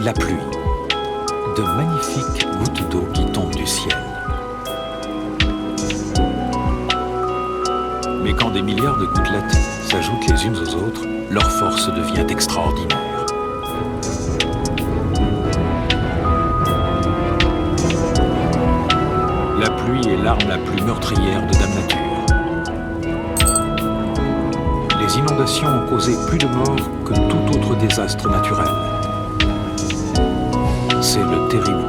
La pluie. De magnifiques gouttes d'eau qui tombent du ciel. Mais quand des milliards de gouttelettes s'ajoutent les unes aux autres, leur force devient extraordinaire. La pluie est l'arme la plus meurtrière de Dame Nature. Les inondations ont causé plus de morts que tout autre désastre naturel. C'est le terrible